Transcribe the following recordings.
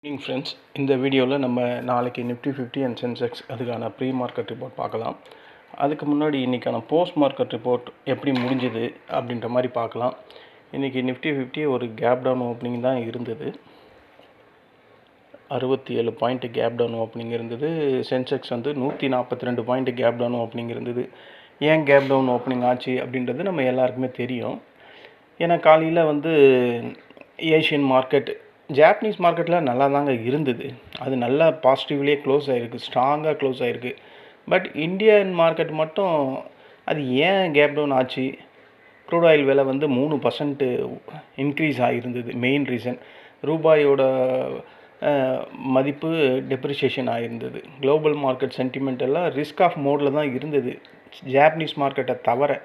Evening friends, இந்த வீடியோவில் நம்ம நாளைக்கு நிஃப்டி 50 அண்ட் சென்செக்ஸ் அதுக்கான ப்ரீ மார்க்கெட் ரிப்போர்ட் பார்க்கலாம். அதுக்கு முன்னாடி இன்றைக்கான போஸ்ட் மார்க்கெட் ரிப்போர்ட் எப்படி முடிஞ்சுது அப்படின்ற மாதிரி பார்க்கலாம். இன்றைக்கி நிஃப்டி 50 ஒரு கேப் டவுன் ஓப்பனிங் தான் இருந்தது. 67 பாயிண்ட் கேப் டவுன் ஓப்பனிங் இருந்தது. Sensex 142 point gap down opening இருந்தது. ஏன் கேப் டவுன் ஓப்பனிங் ஆச்சு அப்படின்றது நம்ம எல்லாருக்குமே தெரியும். ஏன்னா காலையில் ஏஷியன் மார்க்கெட், ஜாப்பனீஸ் மார்க்கெட்டில் நல்லா தாங்க இருந்தது. அது நல்லா பாசிட்டிவ்லேயே க்ளோஸ் ஆகிருக்கு, ஸ்ட்ராங்காக க்ளோஸ் ஆகிருக்கு. பட் இந்தியன் மார்க்கெட் மட்டும் அது ஏன் கேப் டவுன் ஆச்சு? க்ரூட் ஆயில் விலை 3% இன்க்ரீஸ் ஆகியிருந்தது. மெயின் ரீசன் ரூபாயோட மதிப்பு டெப்ரிசியேஷன் ஆகியிருந்தது. குளோபல் மார்க்கெட் சென்டிமெண்ட் எல்லாம் ரிஸ்க் ஆஃப் மோடில் தான் இருந்தது. ஜாப்பனீஸ் மார்க்கெட்டை தவிர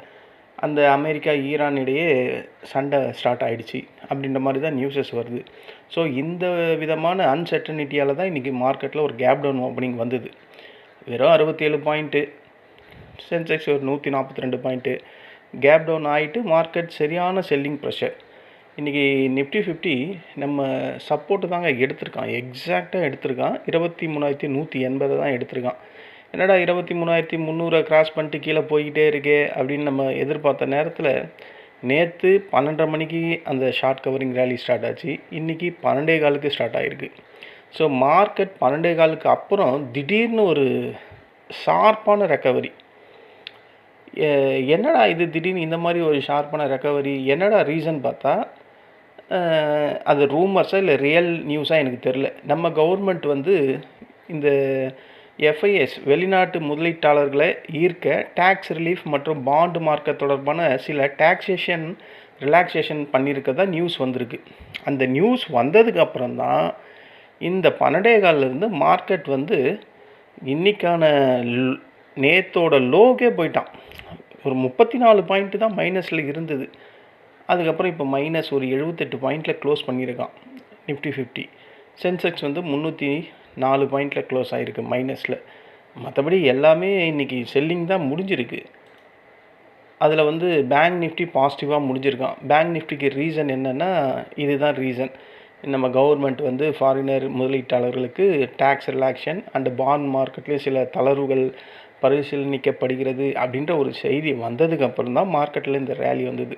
அந்த அமெரிக்கா ஈரான் இடையே சண்டை ஸ்டார்ட் ஆகிடுச்சு அப்படின்ற மாதிரி தான் நியூஸஸ் வருது. ஸோ இந்த விதமான அன்சர்டனிட்டியால் தான் இன்றைக்கி மார்க்கெட்டில் ஒரு கேப் டவுன் ஓப்பனிங் வந்தது. வெறும் 67 பாயிண்ட்டு, சென்செக்ஸ் ஒரு 142 பாயிண்ட்டு கேப் டவுன் ஆகிட்டு மார்க்கெட் சரியான செல்லிங் ப்ரெஷர். இன்றைக்கி நிஃப்டி 50 நம்ம சப்போர்ட்டு தாங்க எடுத்திருக்கான், எக்ஸாக்டாக எடுத்திருக்கான். 23,180 தான் எடுத்திருக்கான். என்னடா 23,300 கிராஸ் பண்ணிட்டு கீழே போய்கிட்டே இருக்கே அப்படின்னு நம்ம எதிர்பார்த்த நேரத்தில் நேற்று 12:30 மணிக்கு அந்த ஷார்ட் கவரிங் ரேலி ஸ்டார்ட் ஆச்சு. இன்றைக்கி 12:15 ஸ்டார்ட் ஆகிருக்கு. ஸோ மார்க்கெட் 12:15 அப்புறம் திடீர்னு ஒரு ஷார்ப்பான ரெக்கவரி. என்னடா இது திடீர்னு இந்த மாதிரி ஒரு ஷார்ப்பான ரெக்கவரி, என்னடா ரீசன் பார்த்தா அது ரூமர்ஸாக இல்லை ரியல் நியூஸாக எனக்கு தெரில. நம்ம கவர்மெண்ட் இந்த எஃப்ஐஎஸ் வெளிநாட்டு முதலீட்டாளர்களை ஈர்க்க டேக்ஸ் ரிலீஃப் மற்றும் பாண்டு மார்க்கெட் தொடர்பான சில டாக்ஸேஷன் ரிலாக்ஸேஷன் பண்ணியிருக்கதா நியூஸ் வந்திருக்கு. அந்த நியூஸ் வந்ததுக்கப்புறம் தான் இந்த 12:15 மார்க்கெட் இன்றைக்கான நேத்தோட லோகே போயிட்டான். ஒரு 34 பாயிண்ட்டு தான் மைனஸில் இருந்தது. அதுக்கப்புறம் இப்போ மைனஸ் ஒரு 78 பாயிண்டில் க்ளோஸ் பண்ணியிருக்கான் நிஃப்டி 50. சென்செக்ஸ் 304 பாயிண்டில் க்ளோஸ் ஆகிருக்கு மைனஸில். மற்றபடி எல்லாமே இன்றைக்கி செல்லிங் தான் முடிஞ்சிருக்கு. அதில் பேங்க் நிஃப்டி பாசிட்டிவாக முடிஞ்சிருக்கான். பேங்க் நிஃப்டிக்கு ரீசன் என்னென்னா, இதுதான் ரீசன். நம்ம கவர்மெண்ட் ஃபாரினர் முதலீட்டாளர்களுக்கு டேக்ஸ் ரிலாக்ஷன் அண்டு பாண்ட் மார்க்கெட்லேயும் சில தளர்வுகள் பரிசீலனிக்கப்படுகிறது அப்படின்ற ஒரு செய்தி வந்ததுக்கப்புறம் தான் மார்க்கெட்டில் இந்த ரேலி வந்தது.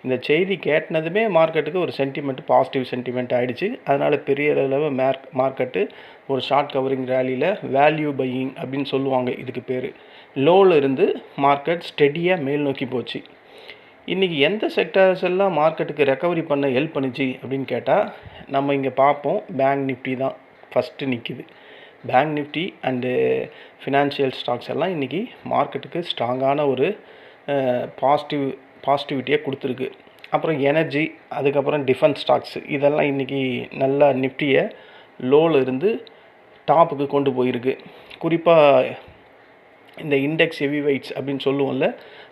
இந்த செய்தி கேட்டினதுமே மார்க்கெட்டுக்கு ஒரு சென்டிமெண்ட், பாசிட்டிவ் சென்டிமெண்ட் ஆகிடுச்சு. அதனால் பெரிய அளவு மார்க்கெட்டு ஒரு ஷார்ட் கவரிங் ரேலியில் வேல்யூ பையிங் அப்படின்னு சொல்லுவாங்க இதுக்கு பேர். லோவில் இருந்து மார்க்கெட் ஸ்டெடியாக மேல் நோக்கி போச்சு. இன்றைக்கி எந்த செக்டர்ஸ் எல்லாம் மார்க்கெட்டுக்கு ரெக்கவரி பண்ண ஹெல்ப் பண்ணிச்சு அப்படின்னு கேட்டால் நம்ம இங்கே பார்ப்போம். பேங்க் நிஃப்டி தான் ஃபஸ்ட்டு நிற்கிது. Bank Nifty and financial stocks எல்லாம் இன்றைக்கி மார்க்கெட்டுக்கு ஸ்ட்ராங்கான ஒரு பாசிட்டிவிட்டியை கொடுத்துருக்கு. அப்புறம் எனர்ஜி, அதுக்கப்புறம் டிஃபென்ஸ் ஸ்டாக்ஸ் இதெல்லாம் இன்றைக்கி நல்லா நிஃப்டியை லோவில் இருந்து டாப்புக்கு கொண்டு போயிருக்கு. குறிப்பாக இந்த இண்டெக்ஸ் ஹெவி வெயிட்ஸ் அப்படின்னு சொல்லுவோம்ல,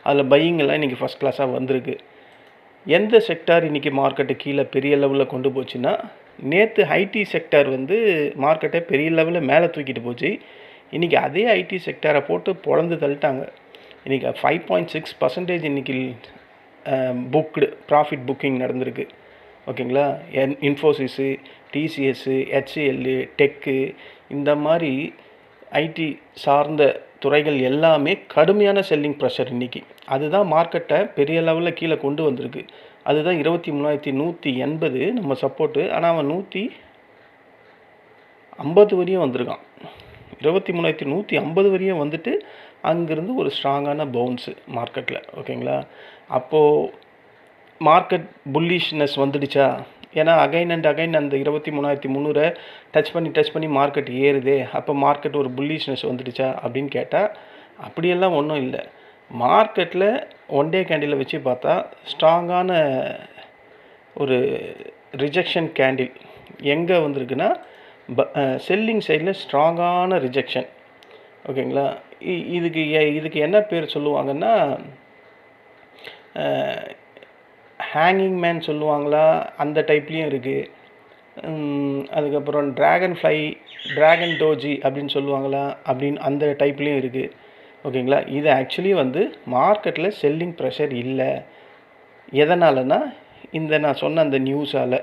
அதில் பையிங்கெல்லாம் இன்றைக்கி ஃபஸ்ட் கிளாஸாக வந்திருக்கு. எந்த செக்டார் இன்றைக்கி மார்க்கெட்டு கீழே பெரிய லெவலில் கொண்டு போச்சுன்னா, நேற்று ஐடி செக்டார் மார்க்கெட்டை பெரிய லெவலில் மேலே தூக்கிட்டு போச்சு. இன்றைக்கி அதே ஐடி செக்டாரை போட்டு பொழந்து தள்ளிட்டாங்க. இன்றைக்கி 5.6% இன்றைக்கி புக்டு ப்ராஃபிட் புக்கிங் நடந்திருக்கு. ஓகேங்களா? இன்ஃபோசிஸு, டிசிஎஸ்ஸு, ஹெச்சிஎல்லு, டெக்கு இந்த மாதிரி ஐடி சார்ந்த துறைகள் எல்லாமே கடுமையான செல்லிங் ப்ரெஷர் இன்றைக்கி. அதுதான் மார்க்கெட்டை பெரிய லெவலில் கீழே கொண்டு வந்திருக்கு. அதுதான் 23,180 நம்ம சப்போர்ட்டு. ஆனால் அவன் 150 வரையும் வந்திருக்கான். 23,150 வரையும் வந்துட்டு அங்கேருந்து ஒரு ஸ்ட்ராங்கான பவுன்ஸு மார்க்கெட்டில். ஓகேங்களா? அப்போது மார்க்கெட் புல்லிஷ்னஸ் வந்துடுச்சா? ஏன்னா அகைன் அண்ட் அகைன் அந்த 23,300 டச் பண்ணி மார்க்கெட் ஏறுதே, அப்போ மார்க்கெட் ஒரு புல்லிஷ்னஸ் வந்துடுச்சா அப்படின்னு கேட்டால் அப்படியெல்லாம் ஒன்றும் இல்லை. மார்க்கெட்டில் ஒன் டே கேண்டிலை வச்சு பார்த்தா ஸ்ட்ராங்கான ஒரு ரிஜெக்ஷன் கேண்டில் எங்கே வந்திருக்குன்னா, செல்லிங் சைடில் ஸ்ட்ராங்கான ரிஜெக்ஷன். ஓகேங்களா? இதுக்கு என்ன பேர் சொல்லுவாங்கன்னா, ஹேங்கிங் மேன் சொல்லுவாங்களா, அந்த டைப்லேயும் இருக்குது. அதுக்கப்புறம் ட்ராகன் டோஜி அப்படின்னு சொல்லுவாங்களா, அப்படின்னு அந்த டைப்லேயும் இருக்குது. ஓகேங்களா? இது ஆக்சுவலி மார்க்கெட்டில் செல்லிங் ப்ரெஷர் இல்லை. எதனாலனா, நான் சொன்ன அந்த நியூஸால்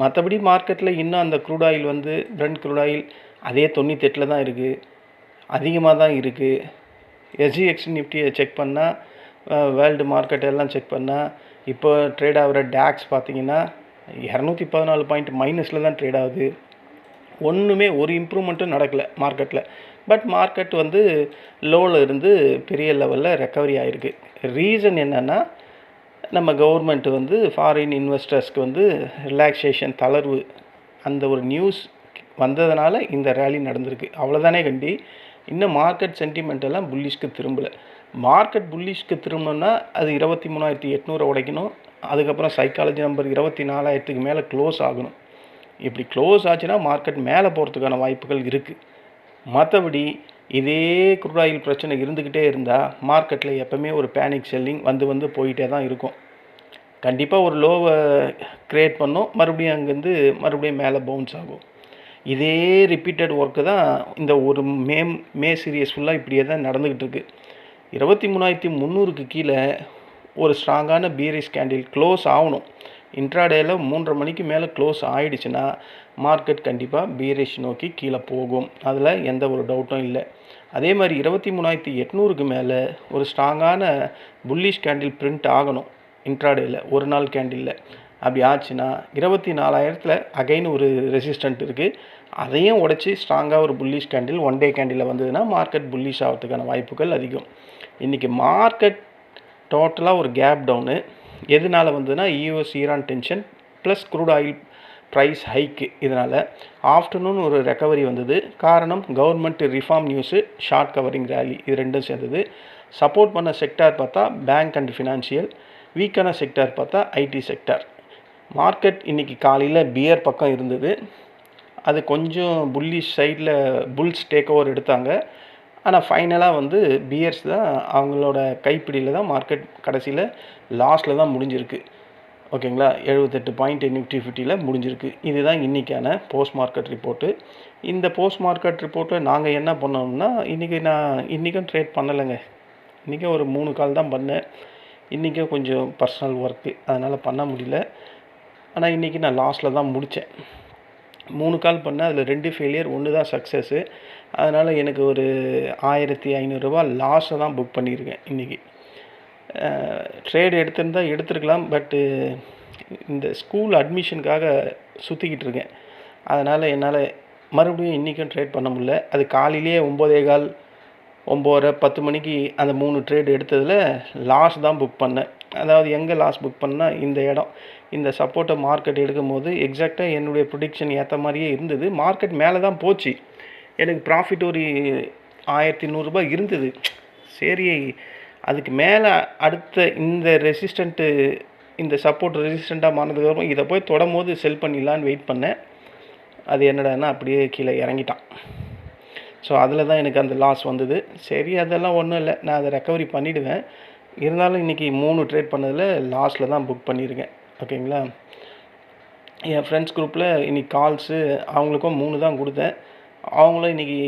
மற்றபடி மார்க்கெட்டில் இன்னும் அந்த க்ரூட் ஆயில் வந்து பிரெண்ட் க்ரூட் ஆயில் அதே 98 தான் இருக்குது, அதிகமாக தான் இருக்குது. எஸ்ஜிஎக்ஸ் நிஃப்டியை செக் பண்ணால், வேர்ல்டு மார்க்கெட் எல்லாம் செக் பண்ணால், இப்போ ட்ரேட் ஆகிற டேக்ஸ் பார்த்தீங்கன்னா 214 பாயிண்ட் மைனஸில் தான் ட்ரேட் ஆகுது. ஒன்றுமே ஒரு இம்ப்ரூவ்மெண்ட்டும் நடக்கலை மார்க்கெட்டில். பட் மார்க்கெட் வந்து லோவில் இருந்து பெரிய லெவலில் ரெக்கவரி ஆகிருக்கு. ரீசன் என்னென்னா, நம்ம கவர்மெண்ட் வந்து ஃபாரின் இன்வெஸ்டர்ஸ்க்கு வந்து ரிலாக்ஸேஷன் தளர்வு அந்த ஒரு நியூஸ் வந்ததுனால இந்த ரேலி நடந்திருக்கு. அவ்வளோதானே கண்டி. இன்னும் மார்க்கெட் சென்டிமெண்ட் எல்லாம் புல்லிஷ்க்கு திரும்பலை. மார்க்கெட் புல்லிஷ்க்கு திரும்பணும்னா அது 23,800 உடைக்கணும். அதுக்கப்புறம் சைக்காலஜி நம்பர் 24,000க்கு மேலே க்ளோஸ் ஆகணும். இப்படி க்ளோஸ் ஆச்சுன்னா மார்க்கெட் மேலே போகிறதுக்கான வாய்ப்புகள் இருக்குது. மற்றபடி இதே க்ரூட் ஆயில் பிரச்சனை இருந்துக்கிட்டே இருந்தால் மார்க்கெட்டில் எப்போவுமே ஒரு பேனிக் செல்லிங் வந்து போயிட்டே தான் இருக்கும். கண்டிப்பாக ஒரு லோவை க்ரியேட் பண்ணோம், மறுபடியும் அங்கேருந்து மறுபடியும் மேலே பவுன்ஸ் ஆகும். இதே ரிப்பீட்டட் ஒர்க்கு தான் இந்த ஒரு மே சீரியஸ் ஃபுல்லாக இப்படியே தான் நடந்துக்கிட்டு இருக்குது. 23,300க்கு கீழே ஒரு ஸ்ட்ராங்கான பீரிஷ் கேண்டில் க்ளோஸ் ஆகணும். இன்ட்ராடேயில் 3:30 மணிக்கு மேலே க்ளோஸ் ஆகிடுச்சுன்னா மார்க்கெட் கண்டிப்பாக பீரிஷ் நோக்கி கீழே போகும். அதில் எந்த ஒரு டவுட்டும் இல்லை. அதே மாதிரி 23,800க்கு மேலே ஒரு ஸ்ட்ராங்கான புல்லிஷ் கேண்டில் பிரிண்ட் ஆகணும் இன்ட்ராடேயில், ஒரு நாள் கேண்டிலில். அப்படி ஆச்சுன்னா 24,000ல் அகைன் ஒரு ரெசிஸ்டன்ட் இருக்குது. அதையும் உடச்சி ஸ்ட்ராங்காக ஒரு புல்லிஷ் கேண்டில் ஒன் டே கேண்டிலில் வந்ததுன்னா மார்க்கெட் புல்லிஷ் ஆகிறதுக்கான வாய்ப்புகள் அதிகம். இன்றைக்கி மார்க்கெட் டோட்டலாக ஒரு கேப் டவுனு. எதனால் வந்ததுன்னா US Iran tension plus crude oil price hike. இதனால் ஆஃப்டர்நூன் ஒரு ரெக்கவரி வந்தது. காரணம் government reform news, short covering rally, இது ரெண்டும் சேர்ந்தது. சப்போர்ட் பண்ண செக்டார் பார்த்தா பேங்க் அண்ட் ஃபினான்ஷியல், வீக்கான செக்டார் பார்த்தா ஐடி செக்டார். மார்க்கெட் இன்றைக்கி காலையில் பியர் பக்கம் இருந்தது. அது கொஞ்சம் புல்லிஷ் சைடில் புல்ஸ் டேக் ஓவர் எடுத்தாங்க. ஆனால் ஃபைனலாக வந்து பியர்ஸ் தான் அவங்களோட கைப்பிடியில் தான் மார்க்கெட் கடைசியில் லாஸ்ட்டில் தான் முடிஞ்சிருக்கு. ஓகேங்களா, 78 பாயிண்ட் நிஃப்டி 50ல் முடிஞ்சிருக்கு. இதுதான் இன்றைக்கான போஸ்ட் மார்க்கெட் ரிப்போர்ட்டு. இந்த போஸ்ட் மார்க்கெட் ரிப்போர்ட்டில் நாங்கள் என்ன பண்ணோம்னா, இன்றைக்கும் ட்ரேட் பண்ணலைங்க. இன்றைக்கும் ஒரு 3 கால் தான் பண்ணேன். இன்றைக்கும் கொஞ்சம் பர்சனல் ஒர்க்கு, அதனால் பண்ண முடியல. ஆனால் இன்றைக்கி நான் லாஸ்ட்டில் தான் முடித்தேன். 3 கால் பண்ணேன், அதில் 2 ஃபெயிலியர், 1 தான் சக்ஸஸ்ஸு. அதனால் எனக்கு ஒரு 1,500 ரூபா லாஸை தான் புக் பண்ணியிருக்கேன் இன்றைக்கி. ட்ரேடு எடுத்துருக்கலாம், பட்டு இந்த ஸ்கூல் அட்மிஷனுக்காக சுற்றிக்கிட்டு இருக்கேன். அதனால் என்னால் மறுபடியும் இன்றைக்கும் ட்ரேட் பண்ண முடியல. அது காலையிலேயே 9:15, 9:30, 10 மணிக்கு அந்த 3 ட்ரேடு எடுத்ததில் லாஸ் தான் புக் பண்ணேன். அதாவது எங்கே லாஸ் புக் பண்ணால், இந்த இடம், இந்த சப்போர்ட்டை மார்க்கெட் எடுக்கும் போது எக்ஸாக்டாக என்னுடைய ப்ரொடிக்ஷன் ஏற்ற மாதிரியே இருந்தது. மார்க்கெட் மேலே தான் போச்சு. எனக்கு ப்ராஃபிட் ஒரு 1,100 ரூபாய் இருந்தது. சரி, அதுக்கு மேலே அடுத்த இந்த ரெசிஸ்டண்ட்டு, இந்த சப்போர்ட் ரெசிஸ்டண்ட்டாக மாறினதுக்கப்புறம் இதை போய் தொடும் போது செல் பண்ணிடலான்னு வெயிட் பண்ணேன். அது என்னடான்னா அப்படியே கீழே இறங்கிட்டான். ஸோ அதில் தான் எனக்கு அந்த லாஸ் வந்தது. சரி, அதெல்லாம் ஒன்றும் இல்லை, நான் அதை ரெக்கவரி பண்ணிவிடுவேன். இருந்தாலும் இன்றைக்கி 3 ட்ரேட் பண்ணதில் லாஸில் தான் புக் பண்ணியிருக்கேன். ஓகேங்களா, என் ஃப்ரெண்ட்ஸ் குரூப்பில் இன்றைக்கி கால்ஸு அவங்களுக்கும் 3 தான் கொடுத்தேன். அவங்களும் இன்றைக்கி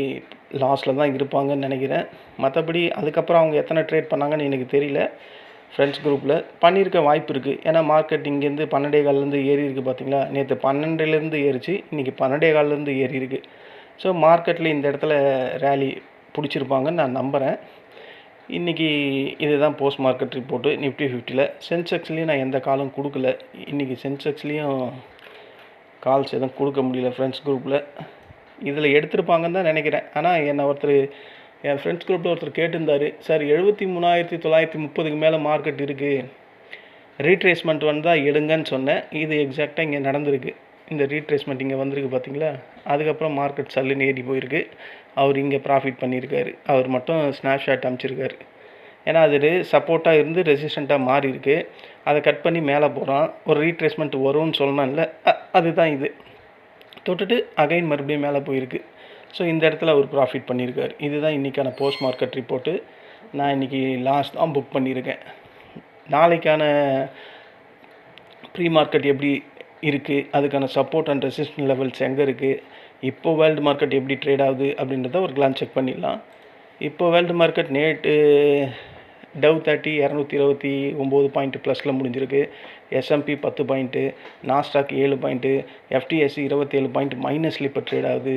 லாஸில் தான் இருப்பாங்கன்னு நினைக்கிறேன். மற்றபடி அதுக்கப்புறம் அவங்க எத்தனை ட்ரேட் பண்ணாங்கன்னு எனக்கு தெரியல. ஃப்ரெண்ட்ஸ் குரூப்பில் பண்ணியிருக்க வாய்ப்பு இருக்குது. ஏன்னா மார்க்கெட் இங்கேருந்து 12:15 ஏறி இருக்குது. பார்த்தீங்களா, நேற்று 12லேருந்து ஏறிச்சு, இன்றைக்கி 12:15 ஏறி இருக்குது. ஸோ மார்க்கெட்டில் இந்த இடத்துல ரேலி பிடிச்சிருப்பாங்கன்னு நான் நம்புகிறேன். இன்றைக்கி இதுதான் போஸ்ட் மார்க்கெட் ரிப்போர்ட்டு நிஃப்டி 50ல். சென்செக்ஸ்லேயும் நான் எந்த காலும் கொடுக்கல. இன்றைக்கி சென்செக்ஸ்லேயும் கால்ஸ் எதுவும் கொடுக்க முடியல ஃப்ரெண்ட்ஸ் குரூப்பில். இதில் எடுத்திருப்பாங்கன்னு தான் நினைக்கிறேன். ஆனால் என் ஃப்ரெண்ட்ஸ் குரூப்பில் ஒருத்தர் கேட்டிருந்தார், சார் 73,930க்கு மேலே மார்க்கெட் இருக்குது, ரீட்ரேஸ்மெண்ட் வந்தால் எடுங்கன்னு சொன்னேன். இது எக்ஸாக்டாக இங்கே நடந்திருக்கு. இந்த ரீட்ரேஸ்மெண்ட் இங்கே வந்திருக்கு பார்த்தீங்களா. அதுக்கப்புறம் மார்க்கெட் சல்லுன்னு ஏறி போயிருக்கு. அவர் இங்கே ப்ராஃபிட் பண்ணியிருக்காரு. அவர் மட்டும் ஸ்னாப்ஷாட் அனுப்பிச்சிருக்காரு. ஏன்னா அது சப்போர்ட்டாக இருந்து ரெசிஸ்டண்ட்டாக மாறி இருக்குது. அதை கட் பண்ணி மேலே போகிறான். ஒரு ரீட்ரேஸ்மெண்ட் வரும்னு சொல்லணும்ல, அதுதான் இது. தொட்டுட்டு அகைன் மறுபடியும் மேலே போயிருக்கு. ஸோ இந்த இடத்துல அவர் ப்ராஃபிட் பண்ணியிருக்கார். இதுதான் இன்றைக்கான போஸ்ட் மார்க்கெட் ரிப்போர்ட்டு. நான் இன்றைக்கி லாஸ் தான் புக் பண்ணியிருக்கேன். நாளைக்கான ப்ரீ மார்க்கெட் எப்படி இருக்குது, அதுக்கான சப்போர்ட் அண்ட் ரெசிஸ்டன்ஸ் லெவல்ஸ் எங்கே இருக்குது, இப்போ வேர்ல்டு மார்க்கெட் எப்படி ட்ரேட் ஆகுது அப்படின்றத ஒரு கிளான்ஸ் செக் பண்ணிடலாம். இப்போ வேர்ல்டு மார்க்கெட் டவ் 30 229 பாயிண்ட் ப்ளஸில் முடிஞ்சிருக்கு. S&P 10 point, Nasdaq 7 point, FTSE 27 point மைனஸில் இப்போ ட்ரேட் ஆகுது.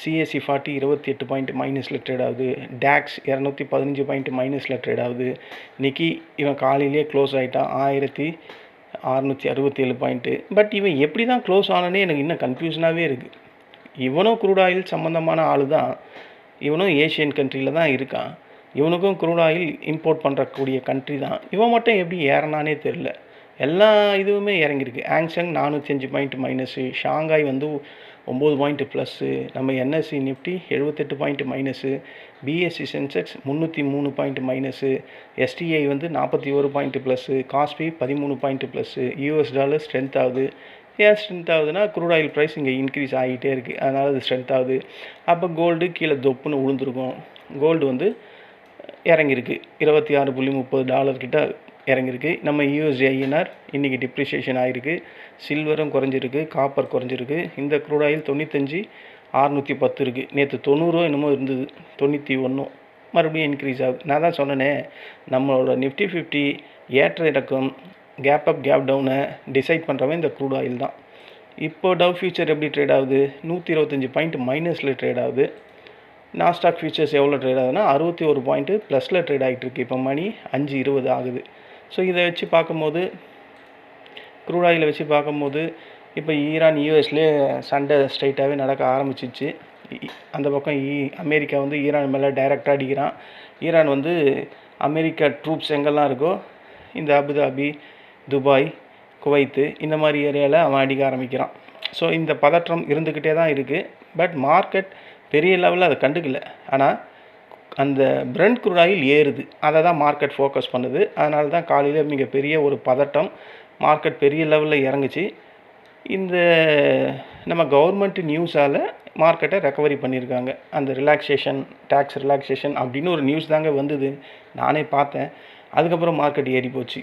CAC 40 28 பாயிண்ட் மைனஸில் ட்ரேட் ஆகுது. DAX 215 பாயிண்ட் மைனஸில் ட்ரேட் ஆகுது. நிக்கி இவன் காலையிலேயே க்ளோஸ் ஆகிட்டான் 1667 பாயிண்ட்டு. பட் இவன் எப்படி தான் க்ளோஸ் ஆனனே எனக்கு இன்னும் கன்ஃபியூஷனாகவே இருக்குது. இவனும் க்ரூட் ஆயில் சம்மந்தமான ஆள் தான். இவனும் ஏஷியன் கண்ட்ரியில் தான் இருக்கான். இவனுக்கும் க்ரூட் ஆயில் இம்போர்ட் பண்ணுறக்கூடிய கண்ட்ரி தான். இவன் மட்டும் எப்படி ஏறினானே தெரில. எல்லா இதுவுமே இறங்கியிருக்கு. ஆங்சங் 405 பாயிண்ட் மைனஸு, ஷாங்காய் வந்து 9 பாயிண்ட்டு ப்ளஸ்ஸு, நம்ம NSE Nifty 78 point minus, BSE Sensex 303 point minus, STI வந்து 41 point plus, காஸ்பி 13 point plus. US$ strength ஆகுது. ஏன் ஸ்ட்ரென்த் ஆகுதுன்னா க்ரூட் ஆயில் ப்ரைஸ் இங்கே இன்க்ரீஸ் ஆகிட்டே இருக்குது, அதனால் அது ஸ்ட்ரென்த் ஆகுது. அப்போ கோல்டு கீழே தொப்புன்னு விழுந்துருக்கும். கோல்டு வந்து இறங்கியிருக்கு, $26.30 கிட்ட இறங்கியிருக்கு. நம்ம USD/INR இன்றைக்கி டிப்ரிஷியேஷன் ஆகிருக்கு. சில்வரும் குறைஞ்சிருக்கு, காப்பர் குறைஞ்சிருக்கு. இந்த க்ரூட் ஆயில் 95,610 இருக்குது. நேற்று 90 என்னமோ இருந்தது, 91 மறுபடியும் இன்க்ரீஸ் ஆகுது. நான் தான் சொன்னேனே, நம்மளோட நிஃப்டி 50 ஏற்ற இறக்கம், கேப் அப் கேப் டவுனை டிசைட் பண்ணுறவன் இந்த க்ரூட் ஆயில் தான். இப்போ டவ் ஃபியூச்சர் எப்படி ட்ரேட் ஆகுது? 125 பாயிண்ட் மைனஸில் ட்ரேட் ஆகுது. நாஸ்டாக் ஃபியூச்சர்ஸ் எவ்வளோ ட்ரேட் ஆகுதுன்னா 61 பாயிண்ட்டு ப்ளஸில் ட்ரேட் ஆகிட்டு இருக்கு. இப்போ மணி 5:20 ஆகுது. ஸோ இதை வச்சு பார்க்கும்போது, க்ரூட் ஆயிலை வச்சு பார்க்கும்போது, இப்போ ஈரான் யூஎஸ்லேயே சண்டை ஸ்ட்ரைட்டாகவே நடக்க ஆரம்பிச்சிச்சு. அந்த பக்கம் அமெரிக்கா வந்து ஈரான் மேலே டைரெக்டாக அடிக்கிறான். ஈரான் வந்து அமெரிக்கா ட்ரூப்ஸ் எங்கெல்லாம் இருக்கோ, இந்த அபுதாபி, துபாய், குவைத்து இந்த மாதிரி ஏரியாவில் அவன் அடிக்க ஆரம்பிக்கிறான். ஸோ இந்த பதற்றம் இருந்துக்கிட்டே தான் இருக்குது. பட் மார்க்கெட் பெரிய லெவலில் அதை கண்டுக்கல. ஆனால் அந்த பிரெண்ட் க்ரூட் ஆயில் ஏறுது, அதை தான் மார்க்கெட் ஃபோக்கஸ் பண்ணுது. அதனால தான் காலையில் மிகப்பெரிய ஒரு பதட்டம், மார்க்கெட் பெரிய லெவலில் இறங்குச்சு. இந்த நம்ம கவர்மெண்ட் நியூஸால் மார்க்கெட்டை ரெக்கவரி பண்ணியிருக்காங்க. அந்த ரிலாக்ஸேஷன், டேக்ஸ் ரிலாக்ஸேஷன் அப்படின்னு ஒரு நியூஸ் தாங்க வந்தது, நானே பார்த்தேன். அதுக்கப்புறம் மார்க்கெட் ஏறி போச்சு.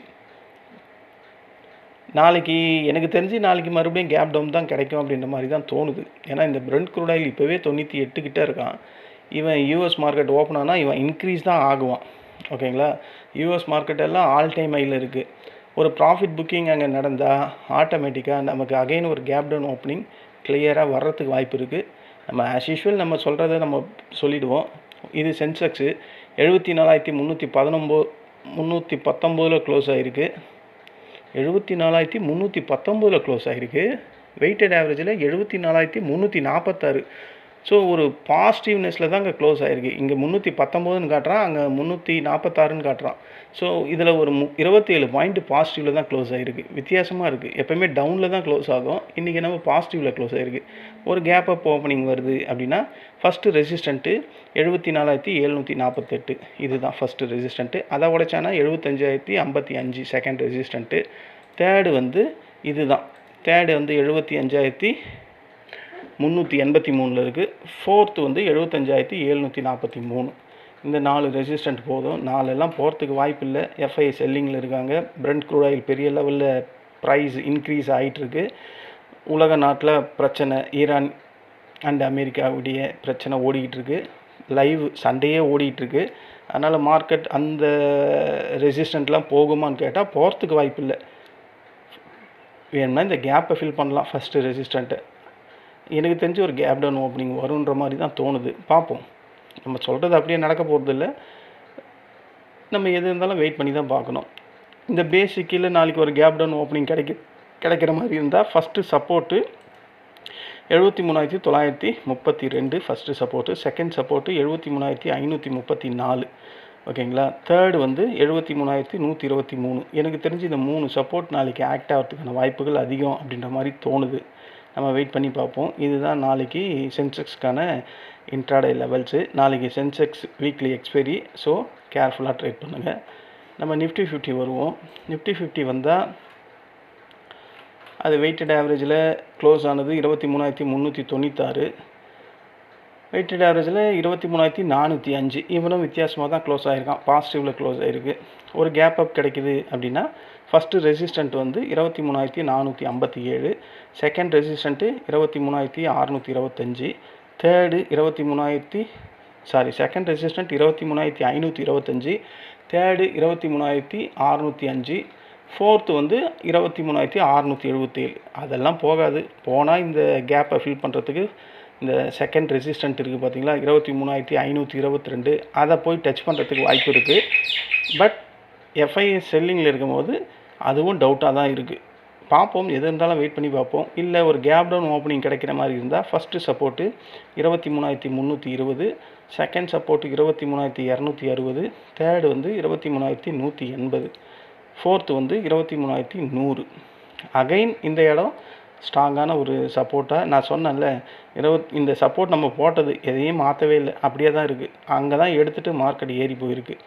நாளைக்கு எனக்கு தெரிஞ்சு நாளைக்கு மறுபடியும் கேப் டவுன் தான் கிடைக்கும் அப்படின்ற மாதிரி தான் தோணுது. ஏன்னா இந்த பிரெண்ட் க்ரூட் ஆயில் இப்போவே 98 கிட்ட இருக்கான். இவன் US மார்க்கெட் ஓப்பன் ஆனால் இவன் இன்க்ரீஸ் தான் ஆகுவான். ஓகேங்களா? US மார்க்கெட் எல்லாம் ஆல் டைம் ஹையில் இருக்குது. ஒரு ப்ராஃபிட் புக்கிங் அங்கே நடந்தால் ஆட்டோமேட்டிக்காக நமக்கு அகைன் ஒரு கேப் டவுன் ஓப்பனிங் கிளியராக வர்றதுக்கு வாய்ப்பு இருக்குது. நம்ம ஆஸ் யூஷுவல் நம்ம சொல்கிறத நம்ம சொல்லிவிடுவோம். இது சென்செக்ஸு 74,319 க்ளோஸ் ஆகிருக்கு. 74,319 க்ளோஸ் ஆகிருக்கு. வெயிட்டட் ஆவரேஜில் 74,346. ஸோ ஒரு பாசிட்டிவ்னஸில் தான் அங்கே க்ளோஸ் ஆகிருக்கு. இங்கே 319ன்னு காட்டுறான், அங்கே 346ன்னு காட்டுறான். ஸோ இதில் ஒரு 27 பாயிண்ட் பாசிட்டிவில் தான் க்ளோஸ் ஆகிருக்கு. வித்தியாசமாக இருக்குது. எப்போயுமே டவுனில் தான் க்ளோஸ் ஆகும், இன்றைக்கி நம்ம பாசிட்டிவில் க்ளோஸ் ஆகிருக்கு. ஒரு கேப் அப் ஓப்பனிங் வருது அப்படின்னா ஃபஸ்ட்டு ரெசிஸ்டண்ட்டு 74,748, இதுதான் ஃபஸ்ட்டு ரெசிஸ்டண்ட்டு. அதை உடைச்சானா 75,055 செகண்ட் ரெசிஸ்டண்ட்டு. தேர்டு வந்து இதுதான், தேர்டு வந்து 75,383 இருக்குது. ஃபோர்த்து வந்து 75,743. இந்த 4 ரெசிஸ்டண்ட் போதும். 4 எல்லாம் போகிறதுக்கு வாய்ப்பு இல்லை. FI செல்லிங்கில் இருக்காங்க. பிரெண்ட் க்ரூட் ஆயில் பெரிய லெவலில் ப்ரைஸ் இன்க்ரீஸ் ஆகிட்டுருக்கு. உலக நாட்டில் பிரச்சனை, ஈரான் அண்ட் அமெரிக்காவுடைய பிரச்சனை ஓடிக்கிட்டுருக்கு. லைவ் சண்டையே ஓடிக்கிட்டுருக்கு. அதனால் மார்க்கெட் அந்த ரெசிஸ்டண்ட்லாம் போகுமான்னு கேட்டால் போகிறதுக்கு வாய்ப்பு இல்லை. வேணும்னா இந்த கேப்பை ஃபில் பண்ணலாம். ஃபஸ்ட்டு ரெசிஸ்டண்ட்டு எனக்கு தெரிஞ்சு ஒரு கேப் டவுன் ஓப்பனிங் வருன்ற மாதிரி தான் தோணுது. பார்ப்போம். நம்ம சொல்கிறது அப்படியே நடக்க போகிறது இல்லை. நம்ம எது இருந்தாலும் வெயிட் பண்ணி தான் பார்க்கணும். இந்த பேசிக்கில் நாளைக்கு ஒரு கேப் டவுன் ஓப்பனிங் கிடைக்கிற மாதிரி இருந்தால் first support 73,932 first support. Second support 73,534. ஓகேங்களா? தேர்டு வந்து 73,123. எனக்கு தெரிஞ்சு இந்த 3 சப்போர்ட் நாளைக்கு ஆக்ட் ஆகிறதுக்கான வாய்ப்புகள் அதிகம் அப்படின்ற மாதிரி தோணுது. நம்ம வெயிட் பண்ணி பார்ப்போம். இதுதான் நாளைக்கு சென்செக்ஸ்க்கான இன்ட்ராடே லெவல்ஸு. நாளைக்கு சென்செக்ஸ் வீக்லி எக்ஸ்பைரி, ஸோ கேர்ஃபுல்லாக ட்ரேட் பண்ணுங்கள். நம்ம நிஃப்டி 50 வருவோம். நிஃப்டி 50 வந்தால் அது வெயிட்டட் ஆவரேஜில் க்ளோஸ் ஆனது 23,396. வெயிட்டட் ஆவரேஜில் 23,405. இவனும் வித்தியாசமாக தான் க்ளோஸ் ஆகிருக்கான், பாசிட்டிவில் க்ளோஸ் ஆகிருக்கு. ஒரு கேப் அப் கிடைக்குது அப்படின்னா ஃபஸ்ட்டு ரெசிஸ்டண்ட் வந்து 23,457. Second resistant 23,625. Third second resistant 23,525. Third 23,605, fourth வந்து 23,677. அதெல்லாம் போகாது. போனால் இந்த கேப்பை ஃபில் பண்ணுறதுக்கு இந்த செகண்ட் ரெசிஸ்டன்ட் இருக்குது பார்த்தீங்களா, 23,522, அதை போய் டச் பண்ணுறதுக்கு வாய்ப்பு இருக்குது. பட் எஃப்ஐ செல்லிங்கில் இருக்கும்போது அதுவும் டவுட்டாக தான் இருக்குது. பார்ப்போம், எது இருந்தாலும் வெயிட் பண்ணி பார்ப்போம். இல்லை ஒரு கேப் டவுன் ஓப்பனிங் கிடைக்கிற மாதிரி இருந்தால் first support 23,320, second support 23,260, third வந்து 23,180, ஃபோர்த்து வந்து 23,100. அகைன் இந்த இடம் ஸ்ட்ராங்கான ஒரு சப்போர்ட்டாக நான் சொன்னேன்ல, இந்த சப்போர்ட் நம்ம போட்டது எதையும் மாற்றவே இல்லை, அப்படியே தான் இருக்குது. அங்கே தான் எடுத்துகிட்டு மார்க்கெட் ஏறி போயிருக்கு.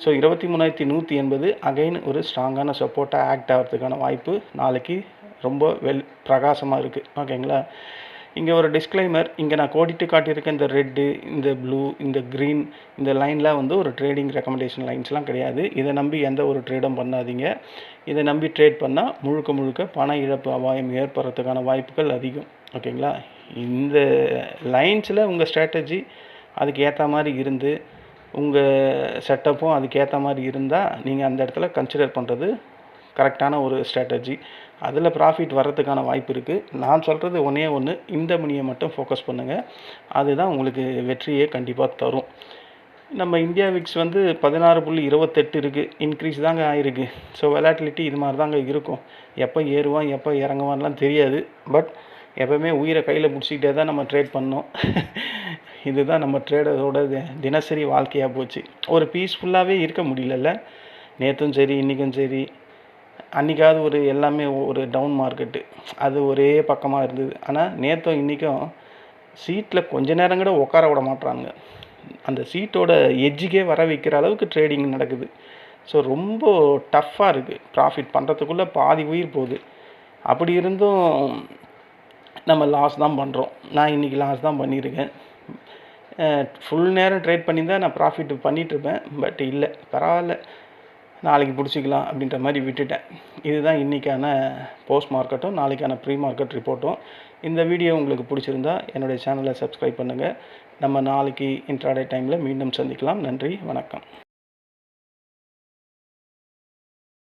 ஸோ 23,180 அகைன் ஒரு ஸ்ட்ராங்கான சப்போர்ட்டாக ஆக்ட் ஆகிறதுக்கான வாய்ப்பு நாளைக்கு ரொம்ப பிரகாசமாக இருக்குது. ஓகேங்களா? இங்கே ஒரு டிஸ்க்ளைமர், இங்கே நான் கோடிட்டு காட்டியிருக்க இந்த ரெட்டு, இந்த ப்ளூ, இந்த க்ரீன், இந்த லைன்லாம் வந்து ஒரு ட்ரேடிங் ரெக்கமெண்டேஷன் லைன்ஸ்லாம் கிடையாது. இதை நம்பி எந்த ஒரு ட்ரேடும் பண்ணாதீங்க. இதை நம்பி ட்ரேட் பண்ணால் முழுக்க பண இழப்பு அபாயம் ஏற்படுறதுக்கான வாய்ப்புகள் அதிகம். ஓகேங்களா? இந்த லைன்ஸில் உங்கள் ஸ்ட்ராட்டஜி அதுக்கு ஏற்ற மாதிரி இருந்து, உங்கள் செட்டப்பும் அதுக்கேற்ற மாதிரி இருந்தால் நீங்கள் அந்த இடத்துல கன்சிடர் பண்ணுறது கரெக்டான ஒரு ஸ்ட்ராட்டஜி. அதில் ப்ராஃபிட் வர்றதுக்கான வாய்ப்பு இருக்குது. நான் சொல்கிறது ஒன்றே ஒன்று, இந்த மணியை மட்டும் ஃபோக்கஸ் பண்ணுங்கள். அதுதான் உங்களுக்கு வெற்றியே கண்டிப்பாக தரும். நம்ம இந்தியா விக்ஸ் வந்து 16.28 இருக்குது. இன்க்ரீஸ் தாங்க ஆகிருக்கு. ஸோ வெலாட்டிலிட்டி இது மாதிரி தாங்க இருக்கும். எப்போ ஏறுவான் எப்போ இறங்குவான்லாம் தெரியாது. பட் எப்போவுமே உயிரை கையில் பிடிச்சிக்கிட்டே தான் நம்ம ட்ரேட் பண்ணோம். இதுதான் நம்ம ட்ரேடரோட தினசரி வாழ்க்கையாக போச்சு. ஒரு பீஸ்ஃபுல்லாகவே இருக்க முடியலல்ல. நேற்றும் சரி இன்றைக்கும் சரி, அன்றைக்காவது ஒரு எல்லாமே ஒரு டவுன் மார்க்கெட்டு, அது ஒரே பக்கமாக இருந்தது. ஆனால் நேற்றும் இன்றைக்கும் சீட்டில் கொஞ்ச நேரம் கூட உட்கார விட மாட்றாங்க. அந்த சீட்டோட எட்ஜுக்கே வர வைக்கிற அளவுக்கு ட்ரேடிங் நடக்குது. ஸோ ரொம்ப டஃப்பாக இருக்குது. ப்ராஃபிட் பண்ணுறதுக்குள்ளே பாதி உயிர் போகுது. அப்படி இருந்தும் நம்ம லாஸ் தான் பண்ணுறோம். நான் இன்றைக்கி லாஸ் தான் பண்ணியிருக்கேன். ஃபுல் நேரம் ட்ரேட் பண்ணியிருந்தால் நான் ப்ராஃபிட் பண்ணிகிட்ருப்பேன். பட் இல்லை, பரவாயில்ல, நாளைக்கு பிடிச்சிக்கலாம் அப்படின்ற மாதிரி விட்டுட்டேன். இதுதான் இன்றைக்கான போஸ்ட் மார்க்கெட்டும் நாளைக்கான ப்ரீ மார்க்கெட் ரிப்போர்ட்டும். இந்த வீடியோ உங்களுக்கு பிடிச்சிருந்தா என்னுடைய சேனலை சப்ஸ்கிரைப் பண்ணுங்கள். நம்ம நாளைக்கு இன்ட்ராடே டைமில் மீண்டும் சந்திக்கலாம். நன்றி, வணக்கம்.